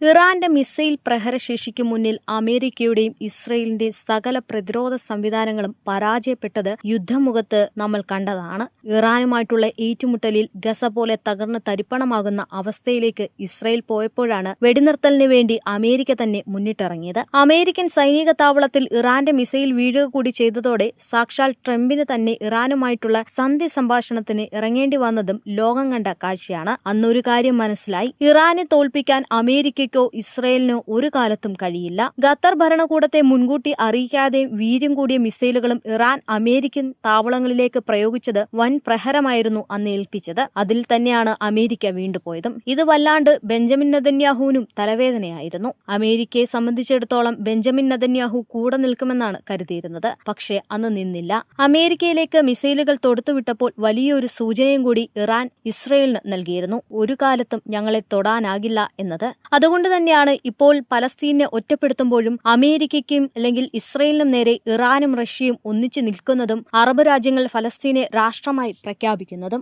ഇറാന്റെ മിസൈൽ പ്രഹരശേഷിക്ക് മുന്നിൽ അമേരിക്കയുടെയും ഇസ്രയേലിന്റെ സകല പ്രതിരോധ സംവിധാനങ്ങളും പരാജയപ്പെട്ടത് യുദ്ധമുഖത്ത് നമ്മൾ കണ്ടതാണ്. ഇറാനുമായിട്ടുള്ള ഏറ്റുമുട്ടലിൽ ഗസ പോലെ തകർന്ന് തരിപ്പണമാകുന്ന അവസ്ഥയിലേക്ക് ഇസ്രയേൽ പോയപ്പോഴാണ് വെടിനിർത്തലിന് വേണ്ടി അമേരിക്ക തന്നെ മുന്നിട്ടിറങ്ങിയത്. അമേരിക്കൻ സൈനിക താവളത്തിൽ ഇറാന്റെ മിസൈൽ വീഴുക കൂടി ചെയ്തതോടെ സാക്ഷാൽ ട്രംപിന് തന്നെ ഇറാനുമായിട്ടുള്ള സന്ധി സംഭാഷണത്തിന് ഇറങ്ങേണ്ടി വന്നതും ലോകം കണ്ട കാഴ്ചയാണ്. അന്നൊരു കാര്യം മനസ്സിലായി: ഇറാനെ തോൽപ്പിക്കാൻ അമേരിക്ക ഇസ്രയേലിനോ ഒരു കാലത്തും കഴിയില്ല. ഖത്തർ ഭരണകൂടത്തെ മുൻകൂട്ടി അറിയിക്കാതെയും വീര്യം കൂടിയ മിസൈലുകളും ഇറാൻ അമേരിക്കൻ താവളങ്ങളിലേക്ക് പ്രയോഗിച്ചത് വൻ പ്രഹരമായിരുന്നു അന്ന് ഏൽപ്പിച്ചത്. അതിൽ തന്നെയാണ് അമേരിക്ക വീണ്ടുപോയതും. ഇത് വല്ലാണ്ട് ബെഞ്ചമിൻ നെതന്യാഹുവിനും തലവേദനയായിരുന്നു. അമേരിക്കയെ സംബന്ധിച്ചിടത്തോളം ബെഞ്ചമിൻ നെതന്യാഹു കൂടെ നിൽക്കുമെന്നാണ് കരുതിയിരുന്നത്. പക്ഷേ അന്ന് നിന്നില്ല. അമേരിക്കയിലേക്ക് മിസൈലുകൾ തൊടുത്തുവിട്ടപ്പോൾ വലിയൊരു സൂചനയും കൂടി ഇറാൻ ഇസ്രയേലിന് നൽകിയിരുന്നു: ഒരു കാലത്തും ഞങ്ങളെ തൊടാനാകില്ല എന്നത്. അതുകൊണ്ട് തന്നെയാണ് ഇപ്പോൾ പലസ്തീനെ ഒറ്റപ്പെടുത്തുമ്പോഴും അമേരിക്കയ്ക്കും അല്ലെങ്കിൽ ഇസ്രയേലിനും നേരെ ഇറാനും റഷ്യയും ഒന്നിച്ചു നിൽക്കുന്നതും അറബ് രാജ്യങ്ങൾ ഫലസ്തീനെ രാഷ്ട്രമായി പ്രഖ്യാപിക്കുന്നതും.